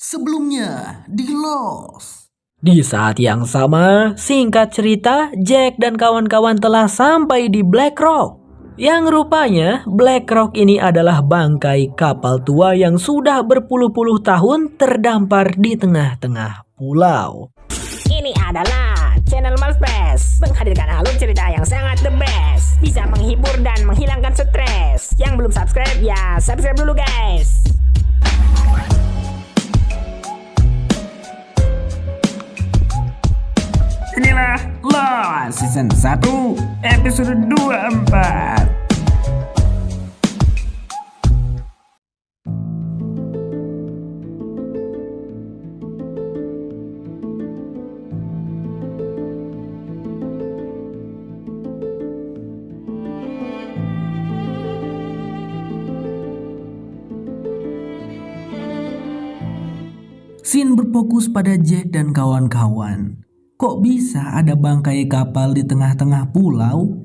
Sebelumnya di Lost. Di saat yang sama, singkat cerita, Jack dan kawan-kawan telah sampai di Black Rock. Yang rupanya, Black Rock ini adalah bangkai kapal tua yang sudah berpuluh-puluh tahun terdampar di tengah-tengah pulau. Ini adalah channel Malfest, menghadirkan alur cerita yang sangat the best, bisa menghibur dan menghilangkan stres. Yang belum subscribe ya subscribe dulu guys. Inilah Lost Season 1 Episode 24. Scene berfokus pada Jack dan kawan-kawan. Kok bisa ada bangkai kapal di tengah-tengah pulau?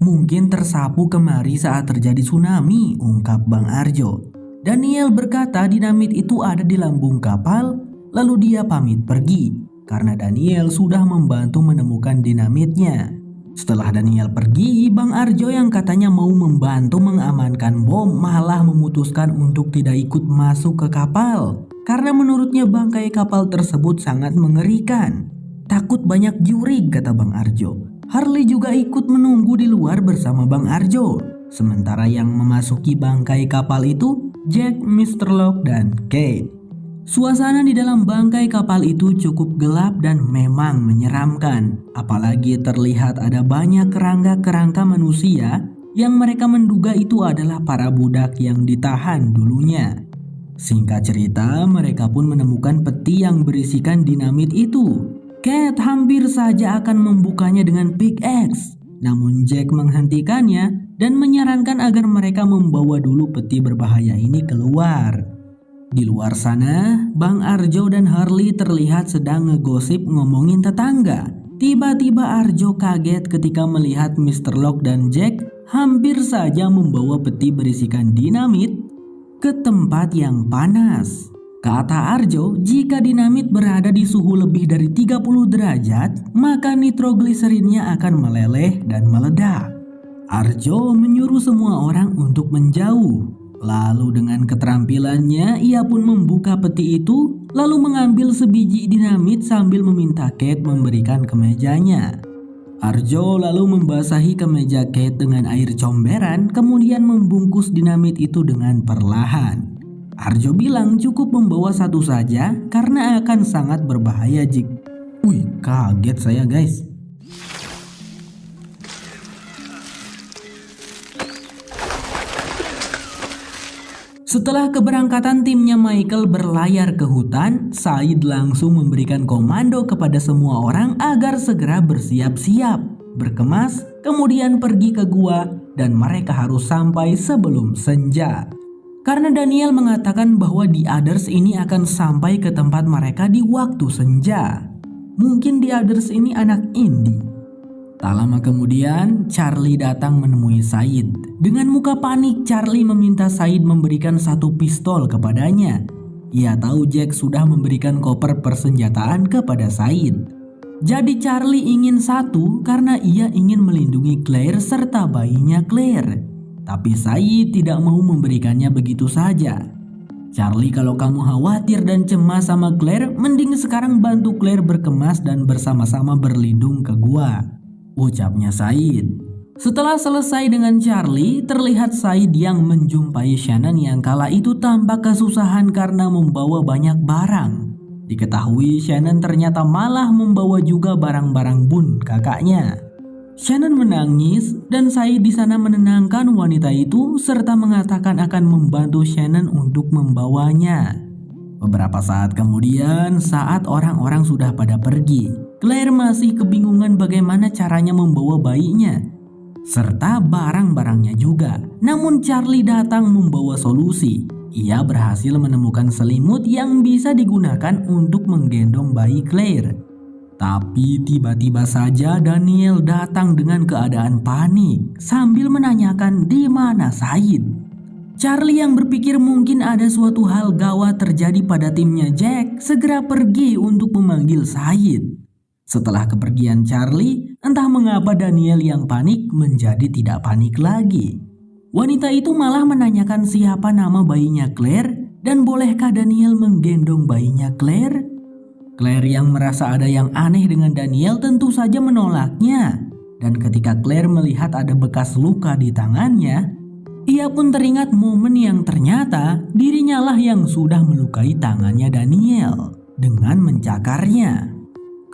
Mungkin tersapu kemari saat terjadi tsunami, ungkap Bang Arjo. Daniel berkata dinamit itu ada di lambung kapal, lalu dia pamit pergi karena Daniel sudah membantu menemukan dinamitnya. Setelah Daniel pergi, Bang Arjo yang katanya mau membantu mengamankan bom malah memutuskan untuk tidak ikut masuk ke kapal. Karena menurutnya bangkai kapal tersebut sangat mengerikan. Takut banyak juri, kata Bang Arjo. Harley juga ikut menunggu di luar bersama Bang Arjo. Sementara yang memasuki bangkai kapal itu Jack, Mr. Locke, dan Kate. Suasana di dalam bangkai kapal itu cukup gelap dan memang menyeramkan. Apalagi terlihat ada banyak kerangka-kerangka manusia yang mereka menduga itu adalah para budak yang ditahan dulunya. Singkat cerita, mereka pun menemukan peti yang berisikan dinamit itu. Kate hampir saja akan membukanya dengan pickaxe, namun Jack menghentikannya dan menyarankan agar mereka membawa dulu peti berbahaya ini keluar. Di luar sana, Bang Arjo dan Harley terlihat sedang ngegosip ngomongin tetangga. Tiba-tiba Arjo kaget ketika melihat Mr. Locke dan Jack hampir saja membawa peti berisikan dinamit ke tempat yang panas. Kata Arjo, jika dinamit berada di suhu lebih dari 30 derajat, maka nitrogliserinnya akan meleleh dan meledak. Arjo menyuruh semua orang untuk menjauh. Lalu dengan keterampilannya, ia pun membuka peti itu, lalu mengambil sebiji dinamit sambil meminta Kate memberikan kemejanya. Arjo lalu membasahi kemeja Kate dengan air comberan, kemudian membungkus dinamit itu dengan perlahan. Arjo bilang cukup membawa satu saja karena akan sangat berbahaya jika... Wih, kaget saya guys. Setelah keberangkatan timnya Michael berlayar ke hutan, Said langsung memberikan komando kepada semua orang agar segera bersiap-siap, berkemas, kemudian pergi ke gua dan mereka harus sampai sebelum senja. Karena Daniel mengatakan bahwa The Others ini akan sampai ke tempat mereka di waktu senja. Mungkin The Others ini anak indie. Tak lama kemudian, Charlie datang menemui Said. Dengan muka panik, Charlie meminta Said memberikan satu pistol kepadanya. Ia tahu Jack sudah memberikan koper persenjataan kepada Said. Jadi Charlie ingin satu karena ia ingin melindungi Claire serta bayinya Claire. Tapi Said tidak mau memberikannya begitu saja. Charlie, kalau kamu khawatir dan cemas sama Claire, mending sekarang bantu Claire berkemas dan bersama-sama berlindung ke gua, ucapnya Said. Setelah selesai dengan Charlie, terlihat Said yang menjumpai Shannon yang kala itu tampak kesusahan karena membawa banyak barang. Diketahui Shannon ternyata malah membawa juga barang-barang Bun, kakaknya. Shannon menangis dan Said di sana menenangkan wanita itu serta mengatakan akan membantu Shannon untuk membawanya. Beberapa saat kemudian, saat orang-orang sudah pada pergi, Claire masih kebingungan bagaimana caranya membawa bayinya serta barang-barangnya juga. Namun Charlie datang membawa solusi. Ia berhasil menemukan selimut yang bisa digunakan untuk menggendong bayi Claire. Tapi tiba-tiba saja Daniel datang dengan keadaan panik sambil menanyakan di mana Said. Charlie yang berpikir mungkin ada suatu hal gawat terjadi pada timnya Jack segera pergi untuk memanggil Said. Setelah kepergian Charlie, entah mengapa Daniel yang panik menjadi tidak panik lagi. Wanita itu malah menanyakan siapa nama bayinya Claire dan bolehkah Daniel menggendong bayinya Claire? Claire yang merasa ada yang aneh dengan Daniel tentu saja menolaknya. Dan ketika Claire melihat ada bekas luka di tangannya, ia pun teringat momen yang ternyata dirinya lah yang sudah melukai tangannya Daniel dengan mencakarnya.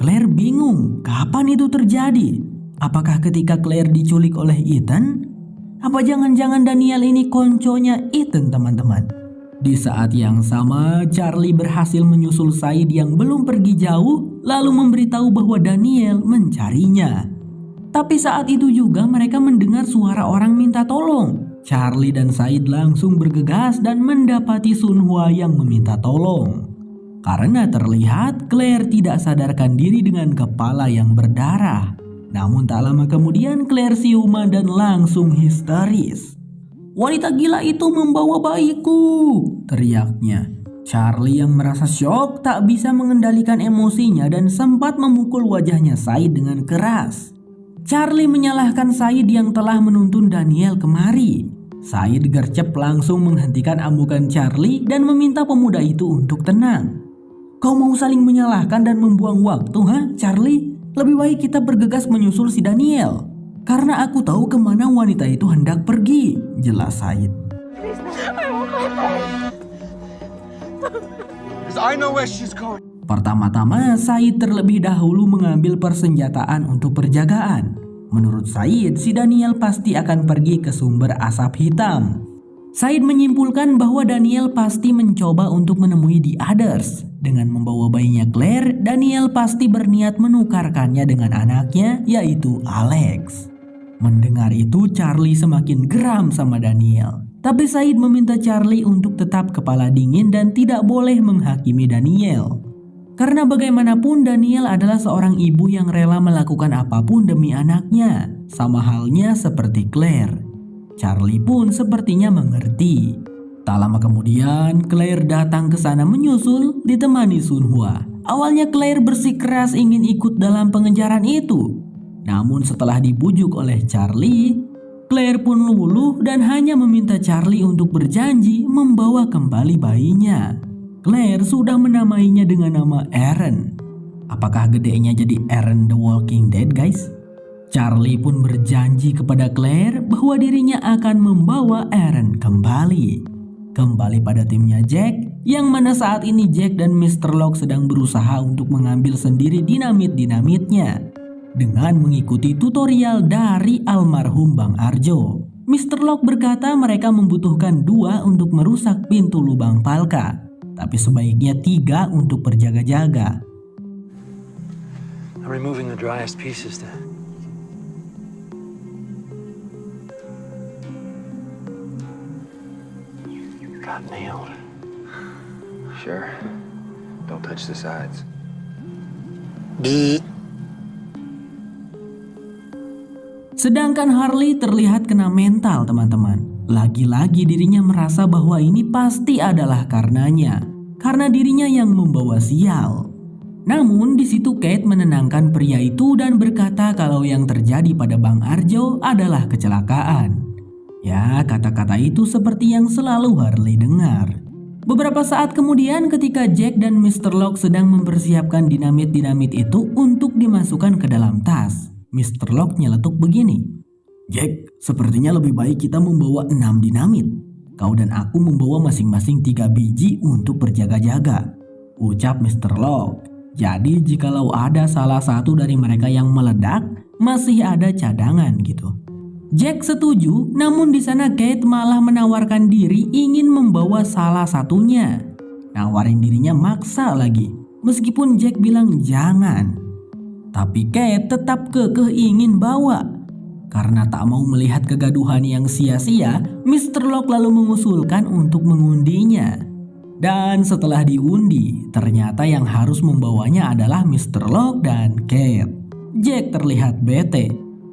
Claire bingung kapan itu terjadi. Apakah ketika Claire diculik oleh Ethan? Apa jangan-jangan Daniel ini konconya Ethan, teman-teman? Di saat yang sama, Charlie berhasil menyusul Said yang belum pergi jauh lalu memberitahu bahwa Daniel mencarinya. Tapi saat itu juga mereka mendengar suara orang minta tolong. Charlie dan Said langsung bergegas dan mendapati Sunhwa yang meminta tolong. Karena terlihat Claire tidak sadarkan diri dengan kepala yang berdarah. Namun tak lama kemudian Claire siuman dan langsung histeris. "Wanita gila itu membawa bayiku!" teriaknya. Charlie yang merasa syok tak bisa mengendalikan emosinya dan sempat memukul wajahnya Said dengan keras. Charlie menyalahkan Said yang telah menuntun Daniel kemari. Said gercep langsung menghentikan amukan Charlie dan meminta pemuda itu untuk tenang. "Kau mau saling menyalahkan dan membuang waktu, Charlie? Lebih baik kita bergegas menyusul si Daniel. Karena aku tahu kemana wanita itu hendak pergi," jelas Said. Pertama-tama, Said terlebih dahulu mengambil persenjataan untuk perjagaan. Menurut Said, si Daniel pasti akan pergi ke sumber asap hitam. Said menyimpulkan bahwa Daniel pasti mencoba untuk menemui The Others. Dengan membawa bayinya Claire, Daniel pasti berniat menukarkannya dengan anaknya, yaitu Alex. Mendengar itu, Charlie semakin geram sama Daniel. Tapi Said meminta Charlie untuk tetap kepala dingin dan tidak boleh menghakimi Daniel. Karena bagaimanapun Daniel adalah seorang ibu yang rela melakukan apapun demi anaknya. Sama halnya seperti Claire. Charlie pun sepertinya mengerti. Tak lama kemudian Claire datang ke sana menyusul ditemani Sunhwa. Awalnya Claire bersikeras ingin ikut dalam pengejaran itu. Namun setelah dibujuk oleh Charlie, Claire pun luluh dan hanya meminta Charlie untuk berjanji membawa kembali bayinya. Claire sudah menamainya dengan nama Aaron. Apakah gedenya jadi Aaron the Walking Dead, guys? Charlie pun berjanji kepada Claire bahwa dirinya akan membawa Aaron kembali. Kembali pada timnya Jack, yang mana saat ini Jack dan Mr. Locke sedang berusaha untuk mengambil sendiri dinamit-dinamitnya dengan mengikuti tutorial dari almarhum Bang Arjo. Mr. Locke berkata mereka membutuhkan 2 untuk merusak pintu lubang Palka. Tapi sebaiknya 3 untuk berjaga-jaga. I'm removing the driest pieces then. Got nailed. Sure. Don't touch the sides. Sedangkan Harley terlihat kena mental, teman-teman. Lagi-lagi dirinya merasa bahwa ini pasti adalah karenanya. Karena dirinya yang membawa sial. Namun di situ Kate menenangkan pria itu dan berkata kalau yang terjadi pada Bang Arjo adalah kecelakaan. Ya, kata-kata itu seperti yang selalu Harley dengar. Beberapa saat kemudian ketika Jack dan Mr. Locke sedang mempersiapkan dinamit-dinamit itu untuk dimasukkan ke dalam tas, Mr. Locke nyeletuk begini. "Jack, sepertinya lebih baik kita membawa 6 dinamit. Kau dan aku membawa masing-masing 3 biji untuk berjaga-jaga," ucap Mr. Locke. Jadi jikalau ada salah satu dari mereka yang meledak, masih ada cadangan gitu. Jack setuju, namun di sana Kate malah menawarkan diri ingin membawa salah satunya. Nawarin dirinya maksa lagi, meskipun Jack bilang jangan. Tapi Kate tetap kekeh ingin bawa. Karena tak mau melihat kegaduhan yang sia-sia, Mr. Locke lalu mengusulkan untuk mengundinya. Dan setelah diundi, ternyata yang harus membawanya adalah Mr. Locke dan Kate. Jack terlihat bete.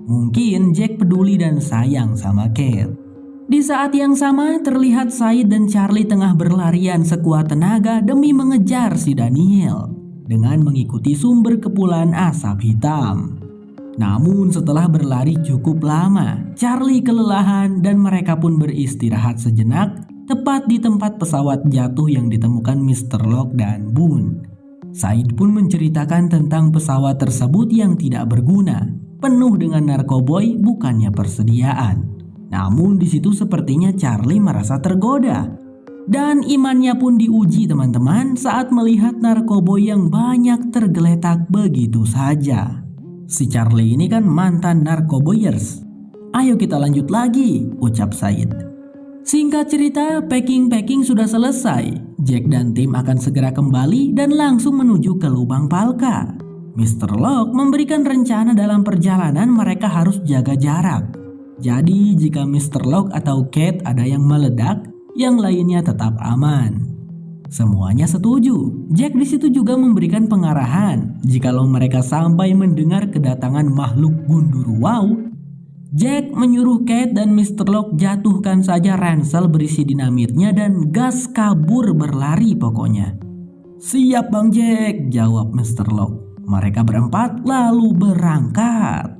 Mungkin Jack peduli dan sayang sama Kate. Di saat yang sama terlihat Said dan Charlie tengah berlarian sekuat tenaga demi mengejar si Daniel dengan mengikuti sumber kepulan asap hitam. Namun setelah berlari cukup lama, Charlie kelelahan dan mereka pun beristirahat sejenak tepat di tempat pesawat jatuh yang ditemukan Mr. Locke dan Boone. Said pun menceritakan tentang pesawat tersebut yang tidak berguna, penuh dengan narkoboy bukannya persediaan. Namun di situ sepertinya Charlie merasa tergoda. Dan imannya pun diuji teman-teman saat melihat narkoboy yang banyak tergeletak begitu saja. Si Charlie ini kan mantan narkoboyers. Ayo kita lanjut lagi, ucap Said. Singkat cerita, packing sudah selesai. Jack dan tim akan segera kembali dan langsung menuju ke lubang Palka. Mr. Locke memberikan rencana dalam perjalanan mereka harus jaga jarak. Jadi jika Mr. Locke atau Kate ada yang meledak, yang lainnya tetap aman. Semuanya setuju. Jack di situ juga memberikan pengarahan. Jikalau mereka sampai mendengar kedatangan makhluk Gundurwo, Jack menyuruh Kate dan Mr. Locke jatuhkan saja ransel berisi dinamitnya dan gas kabur berlari pokoknya. Siap Bang Jack, jawab Mr. Locke. Mereka berempat lalu berangkat.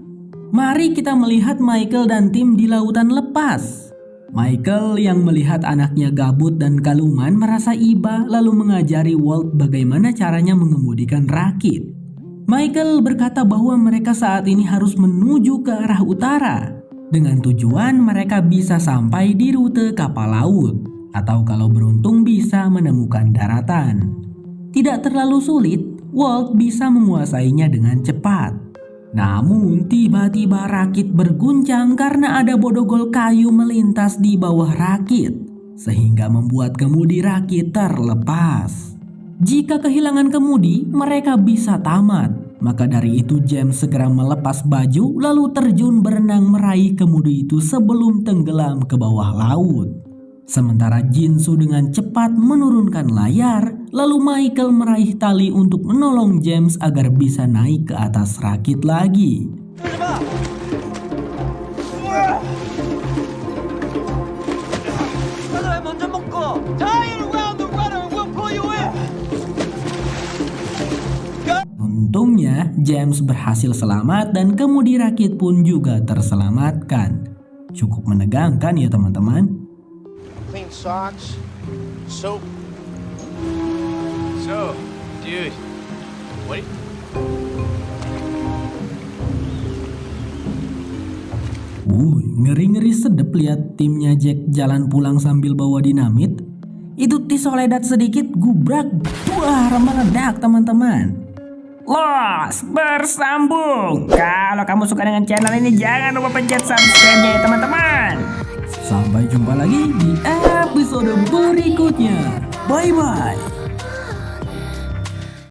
Mari kita melihat Michael dan tim di lautan lepas. Michael yang melihat anaknya gabut dan kaluman merasa iba lalu mengajari Walt bagaimana caranya mengemudikan rakit. Michael berkata bahwa mereka saat ini harus menuju ke arah utara. Dengan tujuan mereka bisa sampai di rute kapal laut atau kalau beruntung bisa menemukan daratan. Tidak terlalu sulit, Walt bisa menguasainya dengan cepat. Namun tiba-tiba rakit berguncang karena ada bodogol kayu melintas di bawah rakit, sehingga membuat kemudi rakit terlepas. Jika kehilangan kemudi, mereka bisa tamat. Maka dari itu James segera melepas baju lalu terjun berenang meraih kemudi itu sebelum tenggelam ke bawah laut. Sementara Jinsu dengan cepat menurunkan layar, lalu Michael meraih tali untuk menolong James agar bisa naik ke atas rakit lagi. Untungnya James berhasil selamat dan kemudi rakit pun juga terselamatkan. Cukup menegangkan ya teman-teman. Clean socks, soap. So, dude, what? Ngeri-ngeri sedep lihat timnya Jack jalan pulang sambil bawa dinamit. Itu tisoledat sedikit gubrak, wah meledak teman-teman. Los bersambung. Kalau kamu suka dengan channel ini jangan lupa pencet subscribe-nya ya teman-teman. Sampai jumpa lagi di episode berikutnya. Bye-bye.